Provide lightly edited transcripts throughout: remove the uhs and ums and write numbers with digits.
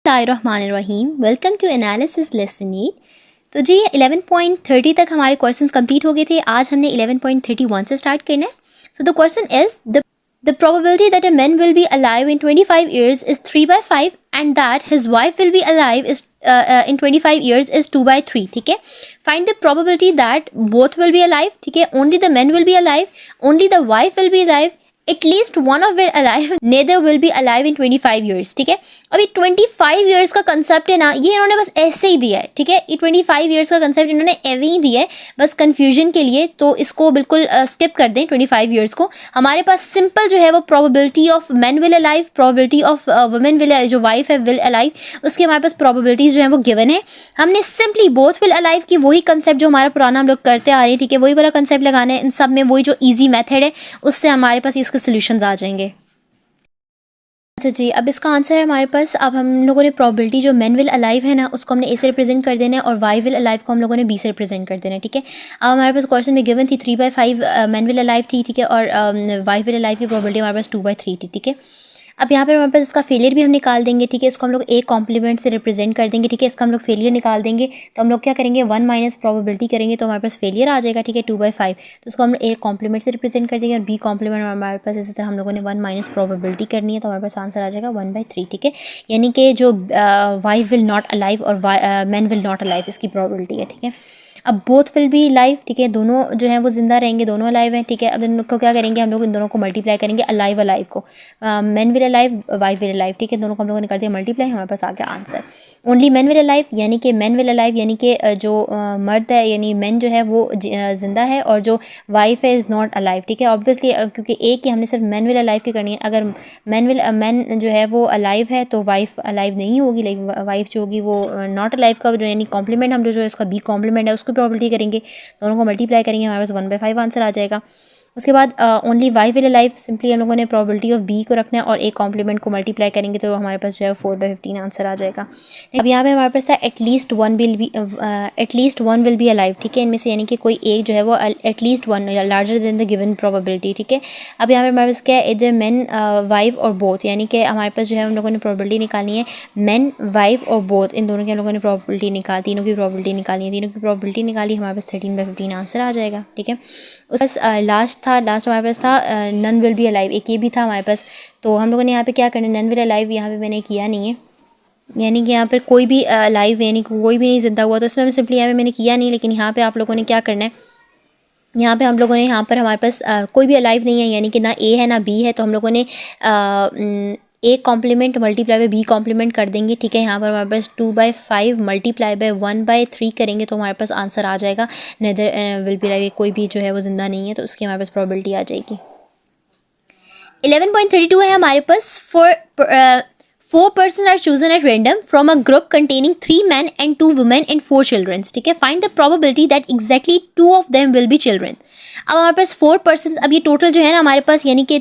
बिस्मिल्लाहिर्रहमानिर्रहीम। Welcome to analysis lesson 8। तो जी 11.30 तक हमारे क्वेश्चंस कंप्लीट हो गए थे। आज हमने 11.31 से स्टार्ट करना है। So the question is the probability that a man will be alive in 25 years is 3/5 and that his wife will be alive is in 25 years is 2/3। ठीक है, find the probability that both will be alive। ठीक है, only the man will be alive, only the wife will be alive, at least one of will alive, neither will be alive in 25 years। ठीक है, अभी 25 years का concept है ना, ये इन्होंने बस ऐसे ही दिया है। ठीक है, ये 25 years का कंसेप्ट इन्होंने एवे ही दिया है बस कंफ्यूजन के लिए, तो इसको बिल्कुल स्किप कर दें 25 years को। हमारे पास सिंपल जो है वो probability of man will alive, probability of women will, जो वाइफ है विल अलाइव, उसकी हमारे पास प्रोबेबिलिटीज जो है वो गिवन है। हमने सिंपली बोथ विल अलाइव की वही कंसेप्ट जो हमारा पुराना हम लोग करते आ रहे हैं, ठीक है, वही वाला कंसेप्ट लगाना है इन सब में, वही जो ईजी मेथड है उससे हमारे पास इसके सोल्यूशंस आ जाएंगे। अच्छा जी, अब इसका आंसर है हमारे पास। अब हम लोगों ने प्रोबेबिलिटी जो मैन विल अलाइव है ना उसको हमने ए से रिप्रेजेंट कर देना है और वाई विल अलाइव को हम लोगों ने बी से रिप्रेजेंट कर देना है। ठीक है, अब हमारे पास क्वेश्चन में गिवन थी 3/5 मैन विल अलाइव थी। ठीक है, और वाई विल अलाइव की प्रोबेबिलिटी हमारे पास 2/3 थी। ठीक है, अब यहाँ पर हमारे पास इसका फेलियर भी हम निकाल देंगे। ठीक है, इसको हम लोग ए कॉम्प्लीमेंट से रिप्रेजेंट कर देंगे। ठीक है, इसका हम लोग फेलियर निकाल देंगे तो हम लोग क्या करेंगे 1 माइनस प्रोबेबिलिटी करेंगे तो हमारे पास फेलियर आ जाएगा। ठीक है, 2/5, तो उसको हम लोग ए कॉम्प्लीमेंट से रिप्रेजेंट कर देंगे और बी कॉम्प्लीमेंट हमारे पास इसी तरह हम लोगों ने 1 माइनस प्रोबेबिलिटी करनी है तो हमारे पास आंसर आ जाएगा 1/3। ठीक है, यानी कि जो वाइफ विल नॉट अलाइव और मैन विल नॉट अलाइव इसकी प्रोबेबिलिटी है। ठीक है, अब बोथ विल बी लाइव। ठीक है, दोनों जो है वो जिंदा रहेंगे, दोनों अलाइव हैं। ठीक है, अब इनको क्या करेंगे हम लोग, इन दोनों को मल्टीप्लाई करेंगे, अलाइव अलाइव को, man will alive wife will alive. ठीक है, दोनों को हम लोगों ने कर दिया मल्टीप्लाई, हमारे पास आ गया answer only man will alive, यानी कि मैन विल अलाइव यानी कि जो मर्द है यानी मैन जो है वो जिंदा है और जो वाइफ है इज़ नॉट अलाइव। ठीक है, ऑब्वियसली क्योंकि एक ही हमने सिर्फ मैन विल अलाइव की करनी है। अगर मैन जो है वो अलाइव है तो वाइफ अलाइव नहीं होगी, लाइक वाइफ जो होगी वो नॉट अलाइव का जो यानी कॉम्प्लीमेंट हम जो इसका बी कॉम्प्लीमेंट है उसको प्रोबेबिलिटी करेंगे, दोनों को मल्टीप्लाई करेंगे, हमारे पास 1/5 आंसर आ जाएगा। उसके बाद only wife will alive, simply हम लोगों ने प्रोबेबिलिटी ऑफ बी को रखना है और ए कॉम्प्लीमेंट को मल्टीप्लाई करेंगे तो हमारे पास जो है 4/15 आंसर आ जाएगा। अब यहाँ पे हमारे पास था at least one will be alive. ठीक है, इनमें से यानी कि कोई एक जो है वो at least one larger than the given probability. ठीक है, अब यहाँ पे हमारे पास क्या है इधर मैन वाइफ और बोथ, यानी कि हमारे पास जो है हम लोगों ने प्रोबेबिलिटी निकालनी है मैन वाइफ और बोथ, इन दोनों की हम लोगों ने प्रोबेबिलिटी निकाली, तीनों की प्रोबेबिलिटी निकाली है, तीनों की प्रोबेबिलिटी निकाली, हमारे पास 13/15 आंसर आ जाएगा। ठीक है, उस लास्ट हमारे पास था नन विल बी अलाइव, एक ये भी था हमारे पास। तो हम लोगों ने यहाँ पे क्या करना है नन विल अलाइव यहाँ पे मैंने किया नहीं है, यानी कि यहाँ पर कोई भी अलाइव यानी कोई भी नहीं जिंदा हुआ, तो इसमें मैं सिंपली यहाँ पे मैंने किया नहीं, लेकिन यहाँ पे आप लोगों ने क्या करना है, यहाँ पे हम लोगों ने यहाँ पर हमारे पास कोई भी अलाइव नहीं है, यानी कि ना ए है ना बी है, तो हम लोगों ने A complement multiply by B complement कर देंगे। ठीक है, यहाँ पर हमारे पास 2/5 मल्टीप्लाई बाय 1/3 करेंगे तो हमारे पास आंसर आ जाएगा नेदर विल बी लाइव, कोई भी जो है वो जिंदा नहीं है तो उसकी हमारे पास प्रोबेबिलिटी आ जाएगी। 11.32 है हमारे पास। Four persons are chosen at random from a group containing 3 men and 2 women and 4 children। ठीक है, find the probability that exactly 2 of them will be children। अब हमारे पास 4 persons, अब ये टोटल जो है ना हमारे पास यानी कि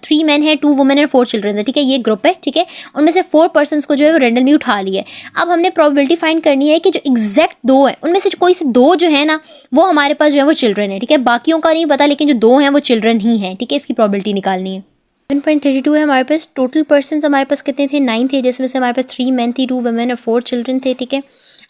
3 men है, 2 women और 4 children है। ठीक है, ये ग्रुप है। ठीक है, उनमें से 4 persons को जो है वो रेंडमली उठा लिया है। अब हमने प्रोबेबिलिटी फाइंड करनी है कि जो एग्जैक्ट 2 है उनमें से कोई से 2 जो है ना वो हमारे पास जो है वो चिल्ड्रन है। ठीक है, बाकियों का नहीं पता, लेकिन जो 2 हैं वो चिल्ड्रन ही हैं। ठीक है, इसकी प्रोबेबिलिटी निकालनी है। 7.32 है हमारे पास। टोटल पर्सन्स हमारे पास कितने थे 9 थे, जिसमें से हमारे पास 3 मेन थी, 2 वुमेन और 4 चिल्ड्रन थे। ठीक है,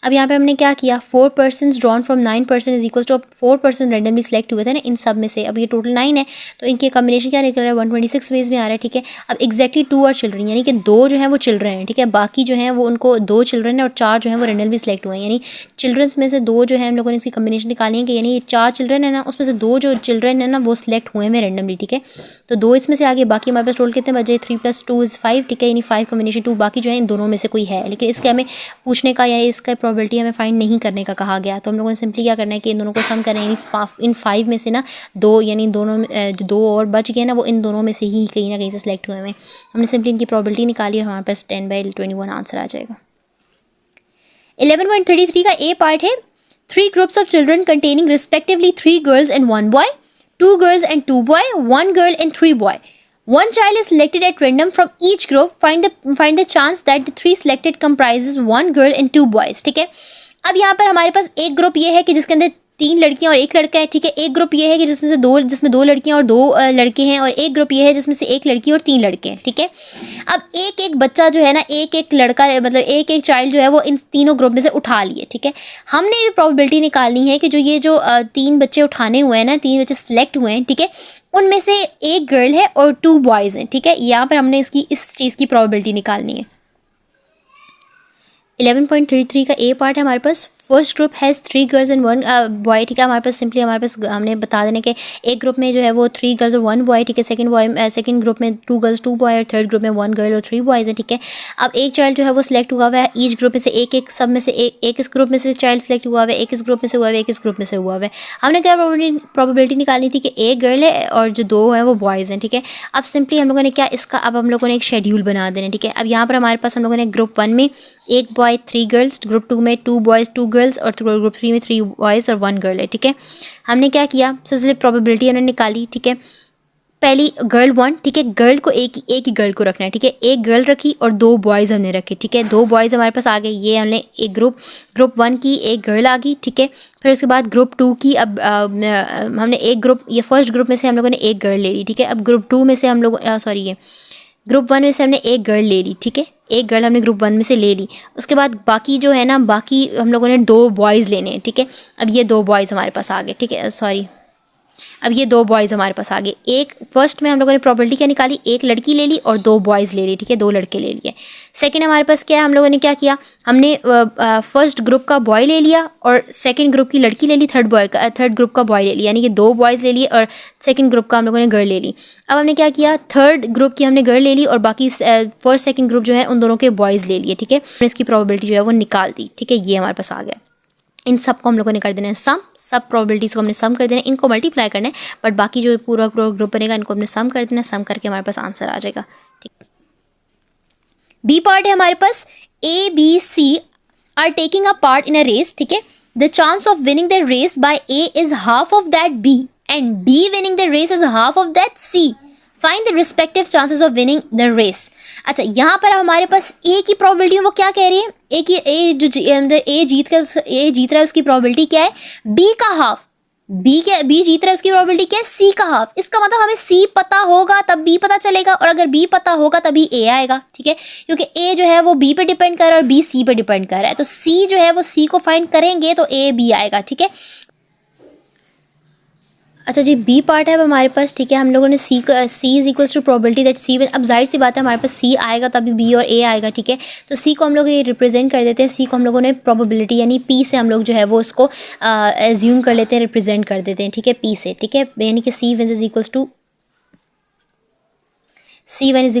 अब यहाँ पे हमने क्या किया 4 persons drawn from 9 person is equal to 4 person randomly select हुए थे ना इन सब में से। अब ये टोटल 9 है तो इनके कॉम्बिनेशन क्या निकल रहा है 126 वेज में आ रहा है। ठीक है, अब एक्जैक्टली 2 और चिल्ड्रन यानी कि 2 जो है वो चिल्ड्रन है। ठीक है, बाकी जो है वो उनको 2 चिल्ड्रन है और 4 जो है वो रेंडमली सिलेक्ट हुए हैं, यानी चिल्ड्रंस में से 2 जो है हम लोगों ने इसकी कॉम्बिनेशन निकाली है कि यानी 4 चिल्ड्रन है ना उसमें से 2 जो चिल्ड्रन है ना वो सिलेक्ट हुए हैं रेंडमली। ठीक है, तो 2 इसमें से आगे, बाकी हमारे पास टोटल कितने बचे 3 + 2 = 5। ठीक है, यानी 5 कॉम्बिनेशन 2, बाकी जो है इन दोनों में से कोई है, लेकिन इसके हमें पूछने का या इसका प्रोबेबिलिटी हमें फाइंड नहीं करने का कहा गया। तो हम लोगों ने सिंपली क्या करना है कि इन दोनों को सम करना है, यानी इन 5 में से ना 2 यानी दोनों जो 2 और बच गए ना वो इन दोनों में से ही कहीं ना कहीं से सिलेक्ट हुए हैं। हमने सिंपली इनकी प्रोबेबिलिटी निकाली और हमारे पास 10/21 आंसर आ जाएगा। 11.33 का ए पार्ट है। 3 groups of children containing respectively 3 girls and 1 boy, 2 girls and 2 boy, 1 girl and 3 boy. One child is selected at random from each group. Find the chance that the 3 selected comprises 1 girl and 2 boys। ठीक है, अब यहाँ पर हमारे पास एक group ये है कि जिसके अंदर 3 लड़कियां और 1 लड़का है, ठीक है। एक ग्रुप ये है कि जिसमें 2 लड़कियां और 2 लड़के हैं, और एक ग्रुप ये है जिसमें से 1 लड़की और 3 लड़के हैं, ठीक है। अब एक बच्चा जो है ना, एक लड़का, मतलब एक चाइल्ड जो है वो इन तीनों ग्रुप में से उठा लिए, ठीक है। हमने भी प्रोबेबिलिटी निकालनी है कि जो 3 बच्चे उठाने हुए हैं ना, 3 बच्चे सिलेक्ट हुए हैं, ठीक है, उनमें से 1 गर्ल है और 2 बॉयज़ हैं, ठीक है। यहाँ पर हमने इस चीज़ की प्रोबेबिलिटी निकालनी है। 11.33 का ए पार्ट है हमारे पास। First group has 3 girls and 1 boy, ठीक है। हमारे पास हमने बता देने के एक ग्रुप में जो है वो 3 गर्ल्स और 1 बॉय, ठीक है। सेकंड ग्रुप में 2 गर्ल्स 2 बॉय, और थर्ड ग्रुप में 1 गर्ल और 3 बॉयज़ है, ठीक है। अब एक चाइल्ड जो है वो सिलेक्ट हुआ हुआ है ईच ग्रुप में से, सब में से एक इस ग्रुप में से चाइल्ड सिलेक्ट हुआ हुआ है, एक इस ग्रुप में से हुआ है, एक इस ग्रुप में से हुआ हुआ है। हमने क्या प्रोबेबिलिटी निकालनी थी कि एक गर्ल है और जो 2 हैं वो बॉयज़ हैं, ठीक है। अब सिंपली हम लोगों ने क्या इसका अब हम लोगों ने एक शेड्यूल बना देना, ठीक है। अब यहाँ पर हमारे पास हम लोगों ने ग्रुप 1 में 1 बॉय 3 गर्ल्स, ग्रुप 2 में 2 बॉयज़ 2 गर्ल्स, और ग्रुप 3 में 3 बॉयज़ और 1 गर्ल है, ठीक है। हमने क्या किया, सबसे प्रोबेबिलिटी हमने निकाली, ठीक है। पहली गर्ल 1, ठीक है, गर्ल को एक ही गर्ल को रखना है, ठीक है। एक गर्ल रखी और 2 बॉयज़ हमने रखे, ठीक है। 2 बॉयज़ हमारे पास आ गए, ये हमने एक ग्रुप 1 की एक गर्ल आ गई, ठीक है। फिर उसके बाद ग्रुप 2 की अब हमने ये फर्स्ट ग्रुप में से हम लोगों ने एक गर्ल ले ली, ठीक है। अब ग्रुप 2 में से हम लोग ये ग्रुप 1 में से हमने एक गर्ल ले ली, ठीक है। एक गर्ल हमने ग्रुप 1 में से ले ली। उसके बाद बाकी जो है ना, बाकी हम लोगों ने 2 बॉयज़ लेने हैं, ठीक है। अब ये 2 बॉयज़ हमारे पास आ गए, ठीक है। अब ये 2 बॉयज़ हमारे पास आ गए। एक फर्स्ट में हम लोगों ने प्रॉपर्टी क्या निकाली, एक लड़की ले ली और 2 बॉयज़ ले ली, ठीक है, 2 लड़के ले लिए। सेकंड हमारे पास क्या है, हम लोगों ने क्या किया, हमने फर्स्ट ग्रुप का बॉय ले लिया और सेकंड ग्रुप की लड़की ले ली, थर्ड ग्रुप का बॉय ले लिया, यानी कि 2 बॉयज़ ले लिए और सेकंड ग्रुप का हम लोगों ने गर्ल ले ली। अब हमने क्या किया, थर्ड ग्रुप की हमने गर्ल ले ली और बाकी फर्स्ट सेकंड ग्रुप जो है उन दोनों के बॉयज़ ले लिए, ठीक है। इसकी प्रॉबिलिटी जो है वो निकाल दी, ठीक है। ये हमारे पास आ गया। इन सब को हम लोगों ने कर देना है सब प्रोबेबिलिटीज़ को हमने सम कर देना है, इनको मल्टीप्लाई करना है, बट बाकी जो पूरा ग्रुप बनेगा इनको हमने सम कर देना है। सम करके हमारे पास आंसर आ जाएगा, ठीक। बी पार्ट है हमारे पास। A B C are taking a part in a race, ठीक है। The chance of winning the race by A is half of that B and B winning the race is half of that C. Find the respective chances of winning the race. अच्छा, यहाँ पर हमारे पास ए की probability वो क्या कह रही है, ए जीत रहा है उसकी प्रोबेबिलिटी क्या है, बी का हाफ। बी जीत रहा है उसकी प्रोबेबिलिटी क्या है, सी का हाफ। इसका मतलब हमें सी पता होगा तब बी पता चलेगा, और अगर बी पता होगा तभी ए आएगा, ठीक है। क्योंकि ए जो है वो बी पे डिपेंड कर रहा है और बी सी पे डिपेंड कर रहा है, तो सी जो है वो सी को फाइंड करेंगे तो ए बी आएगा, ठीक है। अच्छा जी, बी पार्ट है अब हमारे पास, ठीक है। हम लोगों ने C is equals to probability that C, अब जाहिर सी बात है हमारे पास सी आएगा तभी बी और ए आएगा, ठीक है। तो सी को हम लोग ये रिप्रेजेंट कर देते हैं, सी को हम लोगों ने प्रोबेबिलिटी यानी पी से हम लोग जो है वो उसको एज्यूम कर लेते हैं, रिप्रेजेंट कर देते हैं, ठीक है, पी से, ठीक है। यानी कि C wins is equals to C wins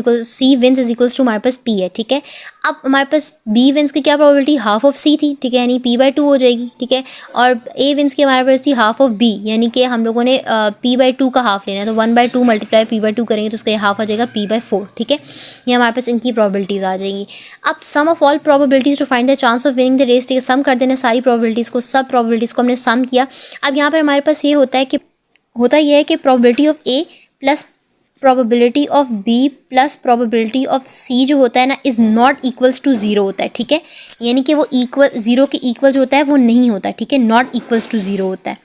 is equals to हमारे पास पी है, ठीक है। अब हमारे पास बी विंस की क्या प्रोबेबिलिटी, हाफ ऑफ सी थी, ठीक है, यानी p/2 हो जाएगी, ठीक है। और ए विंस की हमारे पास थी हाफ ऑफ बी, यानी कि हम लोगों ने p/2 का हाफ लेना है, तो 1/2 मल्टीप्लाई p/2 करेंगे तो उसका हाफ आ जाएगा p/4, ठीक है। ये हमारे पास इनकी प्रोबेबिलिटीज़ आ जाएंगी। अब sum of all probabilities to find the chance of winning the race, ठीक है, सम कर देना सारी प्रोबेबिलिटीज़ को, सब प्रोबेबिलिटीज़ को हमने सम किया। अब यहाँ पर हमारे पास ये होता है कि probability of A plus probability of B plus probability of C जो होता है ना इज़ नॉट इक्वल्स टू 0 होता है, ठीक है। यानी कि वो इक्वल 0 के इक्वल जो होता है वो नहीं होता, ठीक है, नॉट इक्वल्स टू 0 होता है,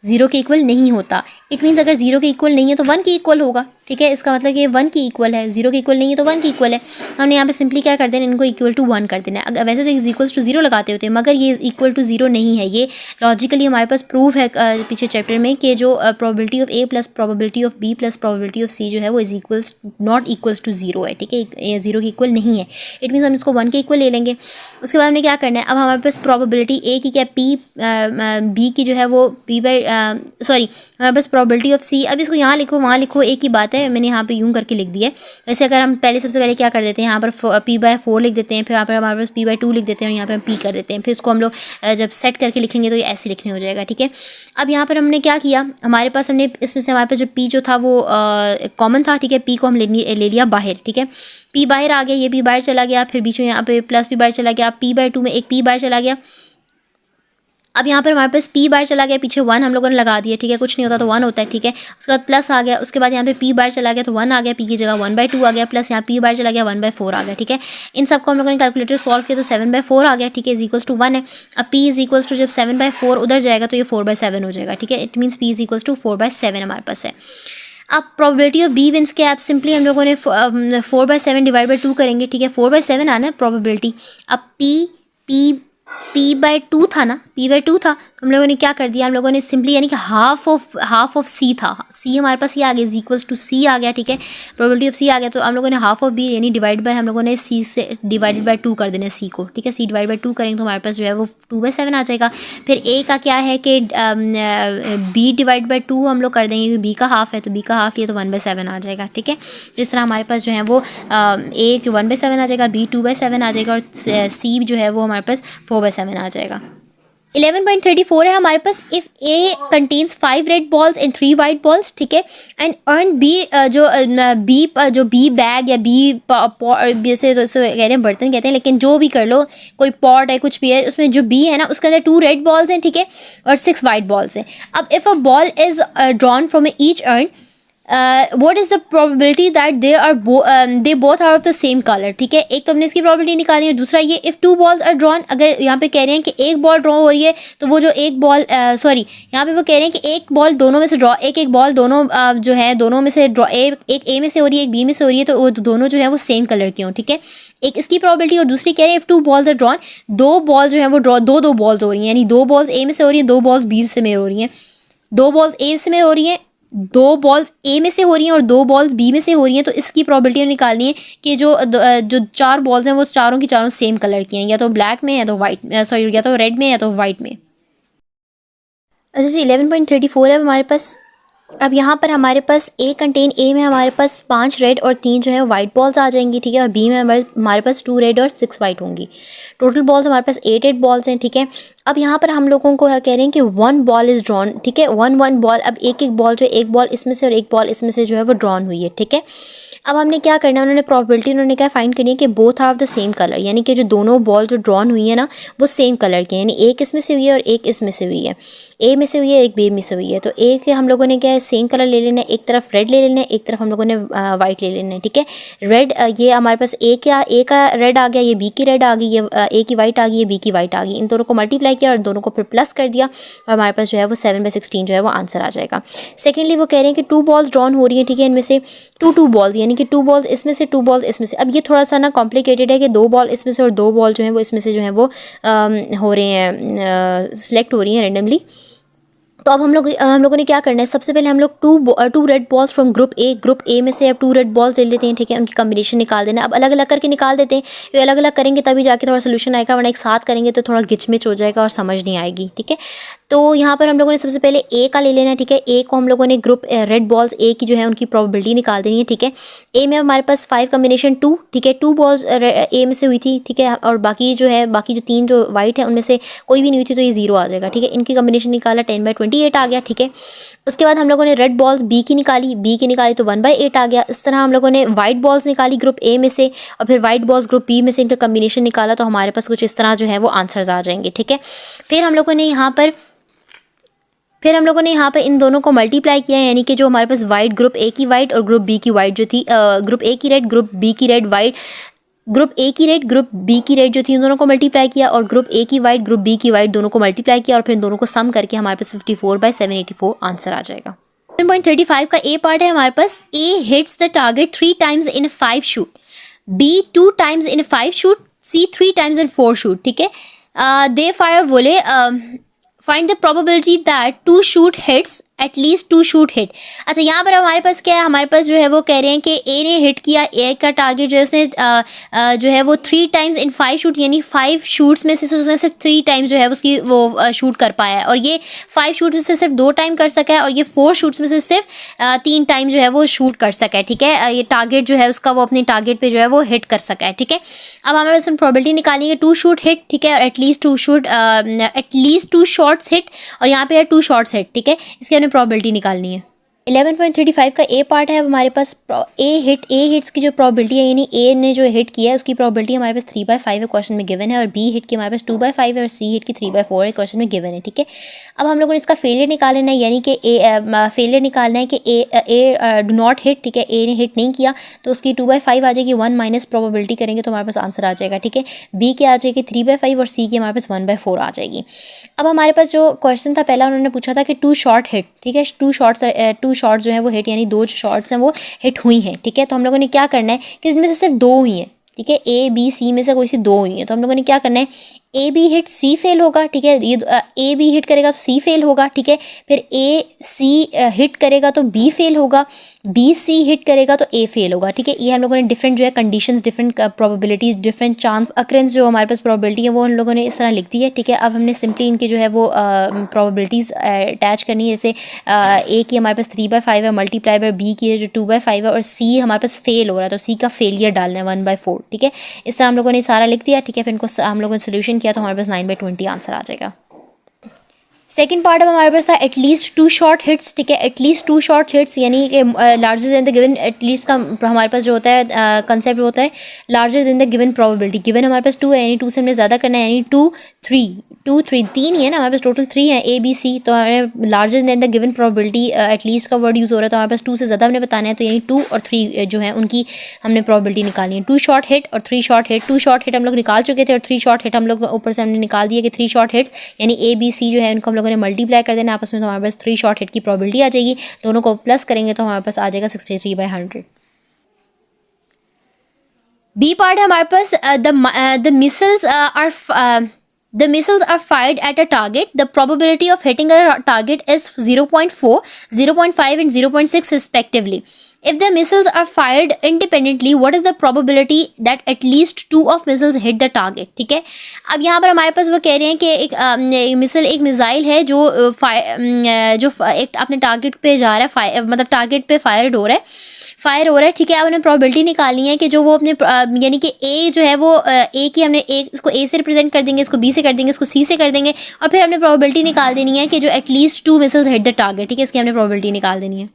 0 के इक्वल नहीं होता। इट मीन्स अगर 0 के इक्वल नहीं है तो 1 के इक्वल होगा, ठीक है। इसका मतलब कि 1 की इक्वल है, 0 के इक्वल नहीं है तो 1 की इक्वल है। हमने यहाँ पे सिंपली क्या कर देना, इनको इक्वल टू 1 कर देना है। अगर वैसे तो इक्वल्स टू 0 लगाते होते हैं, मगर ये इक्वल टू 0 नहीं है। ये लॉजिकली हमारे पास प्रूफ है पीछे चैप्टर में कि जो probability of A plus probability of B plus probability of C जो है वो is equals not equals to 0 है, ठीक है, 0 के इक्वल नहीं है। इट मीन्स हम इसको 1 के इक्वल ले लेंगे। उसके बाद हमने क्या करना है, अब हमारे पास प्रोबेबिलिटी ए की क्या बी की जो है वो हमारे पास प्रोबेबिलिटी ऑफ सी। अब इसको यहाँ लिखो वहाँ लिखो, एक ही बात है, मैंने यहाँ पे यूँ करके लिख दिया है। वैसे अगर हम सबसे पहले क्या कर देते हैं, यहाँ पर p/4 लिख देते हैं, फिर यहाँ पर हमारे पास p/2 लिख देते हैं और यहाँ पे हम p कर देते हैं। फिर इसको हम लोग जब सेट करके लिखेंगे तो ये ऐसे लिखने हो जाएगा, ठीक है। अब यहाँ पर हमने क्या किया, हमारे पास हमने इसमें से हमारे पास जो p जो था वो कॉमन था, ठीक है, p को हम ले लिया बाहर, ठीक है। p बाहर आ गया, ये p बाहर चला गया, फिर बीच में यहाँ पे प्लस p बाहर चला गया, p/2 में एक p बाहर चला गया। अब यहाँ पर हमारे पास पी बार चला गया, पीछे 1 हम लोगों ने लगा दिया, ठीक है, कुछ नहीं होता तो 1 होता है, ठीक है। उसके बाद प्लस आ गया, उसके बाद यहाँ पे पी बार चला गया तो 1 आ गया, पी की जगह 1/2 आ गया, प्लस यहाँ पी बार चला गया 1/4 आ गया, ठीक है। इन सबको हम लोगों ने कैलकुलेटर सॉल्व किया तो 7/4 आ गया, ठीक है, इज इक्वल्स टू 1 है। अब पी इज इक्वल्स टू जब 7/4 उधर जाएगा तो ये 4/7 हो जाएगा, ठीक है। It means P is equals to 4/7 हमारे पास है। अब प्रोबेबिलिटी ऑफ बी विंस के आप सिंपली हम लोगों ने 4/7 डिवाइड बाई 2 करेंगे, ठीक है, 4/7 आना है प्रोबेबिलिटी। अब P/2 था ना, P/2 था, तो हम लोगों ने क्या कर दिया, हम लोगों ने सिंपली यानी कि हाफ ऑफ C था, C हमारे पास ये आ गया, इज इक्वल्स टू C आ गया, ठीक है, प्रोबेबिलिटी ऑफ C आ गया, तो हम लोगों ने हाफ ऑफ B यानी डिवाइड बाय हम लोगों ने C से डिवाइडेड बाय 2 कर देना है C को, ठीक है। C डिवाइड बाय 2 करेंगे तो हमारे पास जो है वो 2/7 आ जाएगा। फिर A का क्या है कि B डिवाइड बाय 2 हम लोग कर देंगे क्योंकि B का हाफ है, तो B का हाफ लिए तो 1/7 आ जाएगा, ठीक है। इस तरह हमारे पास जो है वो A 1/7 आ जाएगा, B 2/7 आ जाएगा और C जो है वो हमारे पास 4/7 आ जाएगा। 11.34 है हमारे पास, if A contains 5 red balls and 3 white balls, ठीक है, एंड अर्न बी जो बी बैग या बी जैसे कह रहे हैं बर्तन कहते हैं, लेकिन जो भी कर लो, कोई पॉट है कुछ भी है, उसमें जो बी है ना उसके अंदर 2 रेड बॉल्स हैं, ठीक है, और 6 वाइट बॉल्स हैं। अब if a ball is drawn from each earn, what is the probability that they both are of the same color, ठीक है। एक तो हमने इसकी probability निकाली है, दूसरा ये if 2 balls are drawn, अगर यहाँ पे कह रहे हैं कि एक बॉल ड्रॉ हो रही है तो वो जो एक बॉल यहाँ पे वो कह रहे हैं कि एक बॉल दोनों में से ड्रॉ, एक बॉल दोनों जो है दोनों में से ड्रॉ, एक ए में से हो रही है, एक बी में से हो रही है, तो वो दोनों जो है वो सेम कलर की हों, ठीक है। एक इसकी probability और दूसरी कह रहे हैं if 2 balls are drawn, 2 ball जो है वो ड्रॉ, दो बॉल्स हो रही हैं, यानी 2 बॉल्स ए में से हो रही हैं, 2 बॉल्स बी से में हो रही हैं, 2 बॉल्स ए से में हो रही हैं, 2 बॉल्स ए में से हो रही हैं और 2 बॉल्स बी में से हो रही हैं, तो इसकी प्रोबेबिलिटी निकालनी है कि जो 4 बॉल्स हैं वो चारों की चारों सेम कलर की हैं, या तो ब्लैक में या तो वाइट, सॉरी या तो रेड में या तो वाइट में। अच्छा जी, 11.34 है हमारे पास। अब यहाँ पर हमारे पास ए में हमारे पास 5 रेड और 3 जो है वाइट बॉल्स आ जाएंगी, ठीक है, और बी में हमारे पास 2 रेड और 6 वाइट होंगी। टोटल बॉल्स हमारे पास 8 बॉल्स हैं, ठीक है। अब यहाँ पर हम लोगों को कह रहे हैं कि 1 बॉल इज़ ड्रॉन, ठीक है, 1 बॉल, अब एक बॉल जो है, एक बॉल इसमें से और एक बॉल इसमें से जो है वो ड्रॉन हुई है, ठीक है। अब हमने क्या करना है, उन्होंने प्रोबेबिलिटी उन्होंने क्या फाइंड करनी है कि both are of the same colour, यानी कि जो दोनों बॉल जो ड्रॉन हुई है ना वो सेम कलर की है, यानी एक इसमें से हुई है और एक इसमें से हुई है, ए में से हुई है, एक बी में से हुई है। तो एक हम लोगों ने क्या है सेम कलर ले लेना है, एक तरफ रेड ले लेना है, एक तरफ हम लोगों ने वाइट ले लेना है, ठीक है। रेड ये हमारे पास ए का रेड आ गया, ये बी की रेड आ गई, ये ए की वाइट आ गई, ये बी की वाइट आ गई, इन दोनों को मल्टीप्लाई किया और दोनों को फिर प्लस कर दिया और हमारे पास जो है वो 7/16 जो है वो आंसर आ जाएगा। सेकेंडली वो कह रहे हैं कि 2 बॉल्स ड्रॉन हो रही है, ठीक है, इनमें से 2 बॉल्स, यानी कि 2 बॉल्स इसमें से 2 बॉल्स इसमें से। अब ये थोड़ा सा ना कॉम्प्लिकेटेड है कि 2 बॉल इसमें से और 2 बॉल जो है वो इसमें से जो है वो हो रहे हैं, सिलेक्ट हो रही हैं रेंडमली। तो अब हम लोगों ने क्या करना है, सबसे पहले हम लोग 2 red balls from group A में से अब 2 रेड बॉल्स ले लेते हैं, ठीक है, उनकी कॉम्बिनेशन निकाल देना। अब अलग अलग करके निकाल देते हैं, ये अलग अलग करेंगे तभी जाके थोड़ा सोल्यूशन आएगा, वरना एक साथ करेंगे तो थोड़ा गिचमिच हो जाएगा और समझ नहीं आएगी, ठीक है। तो यहाँ पर हम लोगों ने सबसे पहले ए का ले लेना है, ठीक है। ए को हम लोगों ने ग्रुप रेड बॉल्स ए की जो है उनकी प्रोबेबिलिटी निकाल देनी है, ठीक है। ए में हमारे पास 5 कॉम्बिनेशन 2, ठीक है, 2 बॉल्स ए में से हुई थी, ठीक है, और बाकी जो 3 जो वाइट है उनमें से कोई भी नहीं हुई थी, तो ये 0 आ जाएगा, ठीक है। इनकी कॉम्बिनेशन निकाला 10/28 आ गया, ठीक है। उसके बाद हम लोगों ने रेड बॉल्स बी की निकाली तो 1/8 आ गया। इस तरह हम लोगों ने वाइट बॉल्स निकाली ग्रुप ए में से और फिर वाइट बॉल्स ग्रुप बी में से इनका कॉम्बिनेशन निकाला, तो हमारे पास कुछ इस तरह जो है वो आंसर्स आ जाएंगे, ठीक है। फिर हम लोगों ने यहाँ पर इन दोनों को मल्टीप्लाई किया, यानी कि जो हमारे पास वाइट ग्रुप ए की वाइट और ग्रुप बी की वाइट जो थी, ग्रुप ए की रेड ग्रुप बी की रेड वाइट, ग्रुप ए की रेड ग्रुप बी की रेड जो थी उन दोनों को मल्टीप्लाई किया और ग्रुप ए की वाइट ग्रुप बी की वाइट दोनों को मल्टीप्लाई किया और फिर दोनों को सम करके हमारे पास 54/784 आंसर आ जाएगा। 7.35 का ए पार्ट है हमारे पास, A hits the target 3 times in 5 shoot, B 2 times in 5 shoot, C 3 times in 4 shoot, ठीक है। दे फायर बोले find the probability that 2 shoot hits at least 2 shoot hit. अच्छा, यहाँ पर हमारे पास क्या है, हमारे पास जो है वो कह रहे हैं कि ए ने हिट किया, ए का टारगेट जो है उसने जो है वो 3 टाइम्स इन 5 शूट, यानी 5 शूट्स में से उसने सिर्फ 3 टाइम्स जो है उसकी वो शूट कर पाया है, और ये 5 शूट में से सिर्फ 2 टाइम कर सका है और ये 4 शूट्स में से सिर्फ 3 टाइम जो है वो शूट कर सका है, ठीक है। ये टारगेट जो है उसका वो अपने टारगेट पे जो है वो हिट कर सका है, ठीक है। अब हमारे पास प्रोबेबिलिटी निकालेंगे 2 शूट हिट, ठीक है, और एटलीस्ट 2 शॉट्स हिट, और यहाँ पे है 2 शॉट्स हिट, ठीक है, इसकी हमने प्रोबेबिलिटी निकालनी है। 11.35 का ए पार्ट है। अब हमारे पास ए हिट्स की जो प्रोबेबिलिटी है, यानी ए ने जो हिट किया है उसकी प्रोबेबिलिटी हमारे पास 3/5 है, क्वेश्चन में गिवन है, और बी हिट की हमारे पास 2/5 है, और सी हिट की 3/4 है, क्वेश्चन में गिवन है। ठीक है, अब हम लोगों ने इसका फेलियर निकालना है, यानी कि फेलियर निकालना है कि ए डू नॉट हिट। ठीक है, ए ने हिट नहीं किया तो उसकी 2/5 आ जाएगी, 1 माइनस प्रोबेबिलिटी करेंगे तो हमारे पास आंसर आ जाएगा। ठीक है, बी की आ जाएगी 3/5 और सी की हमारे पास 1/4 आ जाएगी। अब हमारे पास जो क्वेश्चन था पहला, उन्होंने पूछा था कि 2 शॉट हिट। ठीक है, 2 शॉट्स जो है वो हिट, यानी 2 शॉट्स हैं वो हिट हुई हैं। ठीक है, तो हम लोगों ने क्या करना है कि इसमें से सिर्फ 2 हुई हैं। ठीक है, ए बी सी में से कोई सी 2 हुई हैं, तो हम लोगों ने क्या करना है, A B hit C fail होगा। ठीक है, ये ए बी हिट करेगा तो सी फेल होगा। ठीक है, फिर ए सी हिट करेगा तो बी फेल होगा, बी सी हिट करेगा तो ए फेल होगा। ठीक है, ये हम लोगों ने डिफरेंट जो है conditions, different probabilities, different chance occurrence जो हमारे पास प्रोबेबिलिटी है वो हम लोगों ने इस तरह लिख दी है। ठीक है, अब हमने सिंपली इनकी जो है वो प्रोबेबिलिटीज़ अटैच करनी है। जैसे ए की हमारे पास 3/5 है, मल्टीप्लाई बाय बी की है जो 2/5 है, और सी हमारे पास फेल हो रहा है तो सी का फेलियर डालना है 1/4। ठीक है, इस तरह हम लोगों ने सारा लिख दिया। ठीक है, फिर इनको हम लोगों ने सोल्यूशन किया तो हमारे पास 9/20 आंसर आ जाएगा। सेकंड पार्ट अब हमारे पास था एटलीस्ट 2 शॉर्ट हिट्स। ठीक है, एटलीस्ट 2 शॉर्ट हिट्स यानी कि larger than the given, at least का हमारे पास जो होता है कंसेप्ट होता है larger than the given probability. Given हमारे पास 2 है, यानी 2 से हमने ज़्यादा करना है, यानी 2 3 3 ही है ना, हमारे पास टोटल 3 है ए बी सी, तो हमें larger than the given probability at least का वर्ड यूज़ हो रहा है, तो हमारे पास 2 से ज़्यादा हमने बताना है, तो यानी 2 और 3 जो है उनकी हमने प्रोबेबिलिटी निकालनी है। 2 शॉर्ट हिट और 3 शॉर्ट हिट। 2 शॉर्ट हिट हम लोग निकाल चुके थे और 3 शॉर्ट हिट हम लोग ऊपर से हमने निकाल दिया कि 3 शॉर्ट हिट्स यानी ए बी सी जो है उनको हम लोगों ने मल्टीप्लाई कर देना आपस में, तो हमारे पास 3 शॉर्ट हिट की प्रोबेबिलिटी आ जाएगी। दोनों को प्लस करेंगे तो हमारे पास आ जाएगा 63/100। बी पार्ट है हमारे पास the missiles are fired at a target. The probability of hitting a target is 0.4, 0.5 and 0.6 respectively. If the missiles are fired independently, what is the probability that at least 2 of missiles hit the target? ठीक है, अब यहाँ पर हमारे पास वो कह रहे हैं कि एक मिसाइल है जो एक अपने टारगेट पे जा रहा है, मतलब टारगेट पे फायर हो रहा है। ठीक है, अब उन्हें प्रोबेबिलिटी निकालनी है कि जो वो अपने यानी कि ए जो है वो ए की हमने इसको ए से रिप्रेजेंट कर देंगे, इसको बी से कर देंगे, इसको सी से कर देंगे, और फिर हमने प्रोबेबिलिटी निकाल देनी है कि जो at least 2 missiles hit the target. ठीक है, इसकी हमने प्रोबेबिलिटी निकाल देनी है।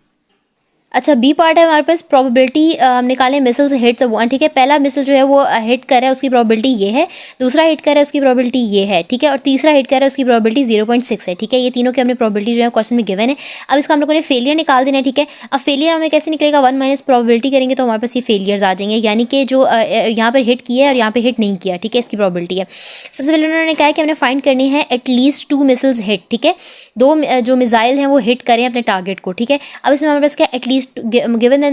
अच्छा, बी पार्ट है हमारे पास प्रोबेबिलिटी हम निकालें मिसिल्स हिट्स 1। ठीक है, पहला मिसिल जो है वो हिट कर रहा है उसकी प्रोबेबिलिटी ये है, दूसरा हिट कर रहा है उसकी प्रोबेबिलिटी ये है। ठीक है, और तीसरा हिट कर रहा है उसकी प्रोबेबिलिटी 0.6 है। ठीक है, ये तीनों की हमने प्रोबेबिलिटी जो है क्वेश्चन में गिवन है। अब इसका हम लोगों ने फेलियर निकाल देना है। ठीक है, अब फेलियर हमें कैसे निकलेगा, 1 माइनस प्रोबेबिलिटी करेंगे तो हमारे पास ये फेलियर्स आ जाएंगे, यानी कि जो यहाँ पर हिट किया है और यहाँ पर हिट नहीं किया। ठीक है, इसकी प्रोबेबिलिटी है। सबसे पहले उन्होंने कहा कि हमने फाइंड करनी है एटलीस्ट 2 मिसिल्स हिट। ठीक है, 2 जो मिसाइल हैं वो हिट करें अपने टारगेट को। ठीक है, अब इसमें हमारे पास क्या एटलीस्ट गिवन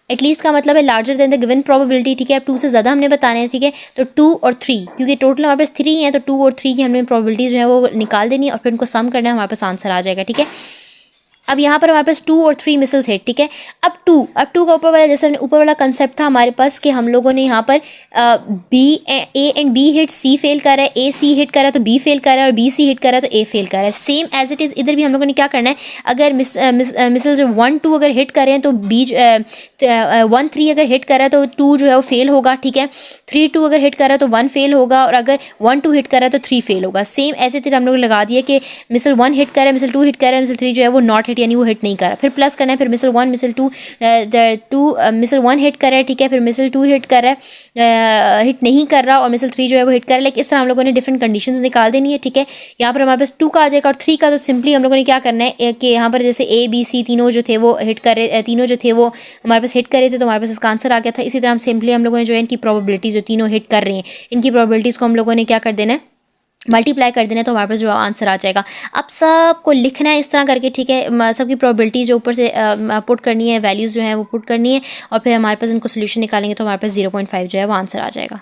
एटलीस्ट का मतलब है larger than the given probability. ठीक है, अब 2 से ज़्यादा हमने बताना है। ठीक है, तो 2 और 3, क्योंकि टोटल हमारे पास 3 हैं तो 2 और 3 की हमने प्रोबेबिलिटी जो है वो निकाल देनी है और फिर उनको सम करना है, हमारे पास आंसर आ जाएगा। ठीक है, अब यहाँ पर हमारे पास 2 और 3 मिसिल्स हिट। ठीक है, अब 2 का ऊपर वाला, जैसे हमने ऊपर वाला कंसेप्ट था हमारे पास कि हम लोगों ने यहाँ पर A and B hit C fail कर रहा है, ए सी हिट कर रहा है तो बी फेल कर रहा है, और बी सी हिट कर रहा है तो ए फेल कर रहा है। सेम एज इट इज़ इधर भी हम लोगों ने क्या करना है, अगर मिसिल्स 1 2 अगर हिट कर रहे हैं तो 1 3 अगर हिट कर रहा है तो 2 जो है वो फेल होगा। ठीक है, 3 2 अगर हिट कर रहा है तो 1 फेल होगा, और अगर 1 2 हिट कर रहा है तो 3 फेल होगा। सेम ऐसे तरह हम लोग लगा दिए कि मिसिल 1 हिट कर रहा है, मिसिल 2 हिट कर रहा है, मिसिल 3 जो है वो नॉट यानी वो हिट नहीं कर रहा। फिर प्लस करना है, फिर मिसिल 1 मिसिल 2 मिसिल 1 हिट कर रहा है। ठीक है, फिर मिसिल 2 हिट कर रहा है, हिट नहीं कर रहा, और मिसिल 3 जो है वो हिट कर रहा है। लाइक इस तरह हम लोगों ने डिफरेंट कंडीशंस निकाल देनी है। ठीक है, यहाँ पर हमारे पास 2 का आ जाएगा, और 3 का तो सिंपली हम लोगों ने क्या करना है कि यहाँ पर जैसे ए बी सी तीनों जो थे वो हिट कर रहे, तीनों जो थे वो हमारे पास हिट कर रहे थे, तो हमारे पास इसका आंसर आ गया था। इसी तरह हम सिंपली हम लोगों ने जो है इनकी प्रोबेबिलिटी जो तीनों हिट कर रहे हैं इनकी प्रोबेबिलिटीज़ को हम लोगों ने क्या कर देना है, मल्टीप्लाई कर देना, तो हमारे पास जो आंसर आ जाएगा। अब सबको लिखना है इस तरह करके। ठीक है, सबकी प्रोबेबिलिटी जो ऊपर से पुट करनी है, वैल्यूज़ जो है वो पुट करनी है, और फिर हमारे पास इनको सोल्यूशन निकालेंगे तो हमारे पास 0.5 जो है वो आंसर आ जाएगा।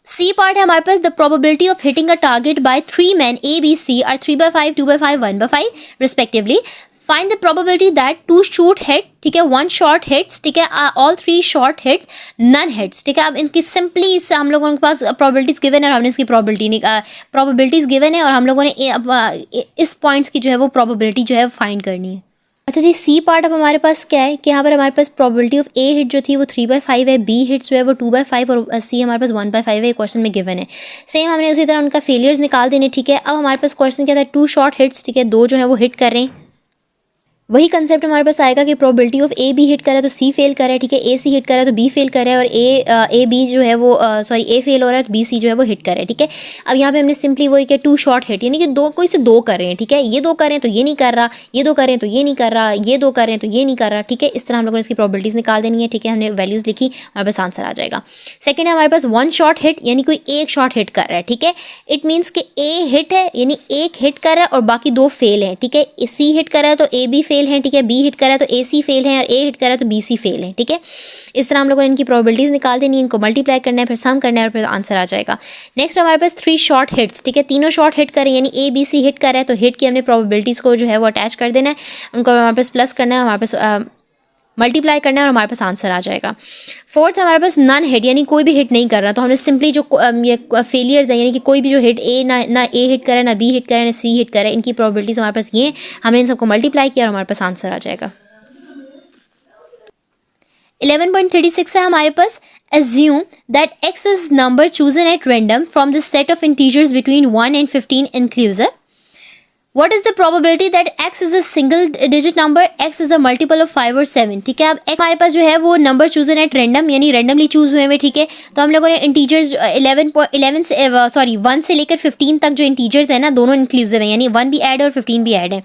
सी पार्ट है हमारे पास the probability of hitting a target by 3 men A B C are 3/5 2/5 1/5 respectively. Find the probability that 2 shoot hit. ठीक है, 1 शॉट हिट्स। ठीक है, all 3 shot hits, none hits. ठीक है, अब इनकी सिंपली इससे हम लोगों के पास प्रोबेबिलिटीज़ गिवन है और हमने इसकी प्रोबेबिलिटीज़ गिवन है और हम लोगों ने इस पॉइंट्स की जो है वो प्रोबेबिलिटी जो है फाइंड करनी है। अच्छा जी, सी पार्ट अब हमारे पास क्या है कि यहाँ पर हमारे पास प्रोबेबिलिटी ऑफ ए हिट जो थी वो 3/5 है, बी हिट जो है वो 2/5 और सी हमारे पास 1/5 है, क्वेश्चन में गिवन है। सेम हमने उसी तरह उनका फेलियर्स निकाल देने, ठीक है। अब हमारे पास क्वेश्चन क्या था, 2 शॉर्ट हिट्स, ठीक है, 2 जो है वो हिट कर रहे हैं। वही कंसेप्ट हमारे पास आएगा कि probability of A B hit करे तो सी फेल करे, ठीक है, ए सी हिट करे तो बी फेल करे, और ए बी जो है वो सॉरी ए फेल हो रहा है तो बी सी जो है वो हिट करे, ठीक है। अब यहाँ पे हमने सिंपली वही किया 2 शॉर्ट हिट, यानी कि दो कोई से 2 कर रहे हैं, ठीक है, ये 2 करें तो ये नहीं कर रहा, ये 2 करें तो ये नहीं कर रहा, ये 2 करें तो ये नहीं कर रहा, ठीक है। इस तरह हम लोगों ने इसकी प्रोबेबिलिटीज निकाल देनी है, ठीक है। हमने वैल्यूज लिखी, हमारे पास आंसर आ जाएगा। सेकंड है हमारे पास 1 शॉर्ट हिट, यानी कोई एक शॉर्ट हिट कर रहा है, ठीक है। इट मीन्स कि ए हिट है, यानी एक हिट कर रहा है और बाकी 2 फेल है, ठीक है। सी हिट कर रहा है तो ए बी फेल है, ठीक है, बी हिट कर रहा है तो ए सी फेल है, और ए हिट कर रहा है तो बी सी फेल है, ठीक है। इस तरह हम लोगों ने इनकी प्रोबेबिलिटीज निकाल देनी है, इनको मल्टीप्लाई करना है, फिर सम करना है और फिर आंसर आ जाएगा। नेक्स्ट हमारे पास 3 शॉर्ट हिट्स, ठीक है, तीनों शॉर्ट हिट करें, यानी ए बी सी हिट कर रहा है तो हिट की हमने प्रोबेबिलिटीज को जो है वो अटैच कर देना है, उनको हमारे पास प्लस करना है, हमारे पास मल्टीप्लाई करना है और हमारे पास आंसर आ जाएगा। फोर्थ हमारे पास नन हिट, यानी कोई भी हिट नहीं कर रहा, तो हमने सिंपली जो ये फेलियर्स है, यानी कि कोई भी जो हिट ए ना ए हिट करे, ना बी हिट करे, ना सी हिट करे, इनकी प्रोबेबिलिटीज हमारे पास ये, हमने इन सबको मल्टीप्लाई किया और हमारे पास आंसर आ जाएगा। 11.36 है हमारे पास, assume that x is number chosen at random from the set of integers between 1 and 15 inclusive. What is the probability that x is a single digit number, x is a multiple of 5 और 7, ठीक है। अब x हमारे पास जो है वो number chosen at random, यानी randomly choose हुए हैं, ठीक है। तो हम लोगों ने इंटीजर्स 1 से लेकर 15 तक जो इंटीजर्स है ना, दोनों इंक्लूसिव है, यानी 1 भी ऐड है और 15 भी ऐड है।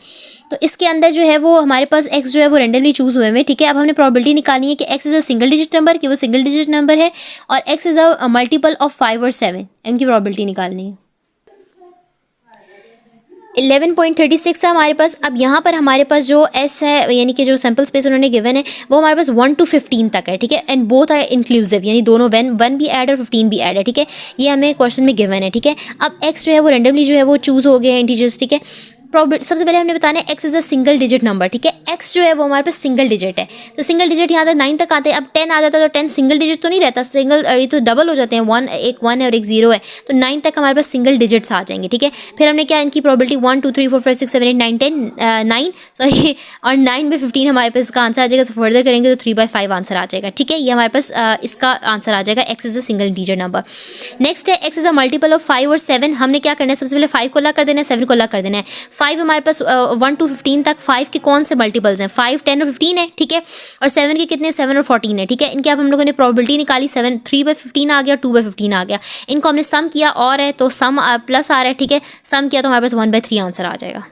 तो इसके अंदर जो है वो हमारे पास x जो है वो रैंडमली चूज हुए हैं, ठीक है। अब हमने प्रोबेबिलिटी निकालनी है कि x is a single digit number, कि वो सिंगल डिजिट नंबर है, और x is a multiple of 5 और 7, इनकी प्रोबेबिलिटी निकालनी है। 11.36 है हमारे पास। अब यहाँ पर हमारे पास जो s है, यानी कि जो सैम्पल स्पेस उन्होंने गिवन है वो हमारे पास 1 to 15 तक है, ठीक है, एंड बोथ आर इंक्लूसिव, यानी दोनों 1 भी ऐड और 15 भी ऐड है, ठीक है। ये हमें क्वेश्चन में गिवन है, ठीक है। अब x जो है वो रैंडमली जो है वो चूज हो गया इंटीजर्स, ठीक है। सबसे पहले हमने बताना है x is a single digit number, ठीक है। x जो है वो हमारे पास सिंगल डिजिट है, तो सिंगल डिजिट यहाँ तक 9 तक आते हैं। अब 10 आ जाता है तो 10 सिंगल डिजिट तो नहीं रहता, सिंगल ये तो डबल हो जाते हैं, एक 1 है और एक 0 है, तो 9 तक हमारे पास सिंगल डिजिट्स आ जाएंगे, ठीक है। फिर हमने क्या इनकी प्रोबेबिलिटी 1 2 3 4 5 6 7 8 9 10 9 सॉरी और 9 में 15 हमारे पास इसका आंसर आ जाएगा। तो फर्दर करेंगे तो 3/5 आंसर आ जाएगा, ठीक है। ये हमारे पास इसका आंसर आ जाएगा, x is a single digit number. Next है x is a multiple of 5 और 7। हमने क्या करना है, सबसे पहले 5 को अलग कर देना है, 7 को अलग कर देना है। 5 हमारे पास 1 to 15 तक 5 के कौन से मल्टीपल्स हैं, 5 10 और 15 है, ठीक है। और 7 के कितने, 7 और 14 है, ठीक है। इनके अब हम लोगों ने प्रोबेबिलिटी निकाली, 7 3/15 आ गया, 2/15 आ गया। इनको हमने सम किया और है तो सम प्लस आ रहा है, ठीक है। सम किया तो हमारे पास 1/3 आंसर आ जाएगा।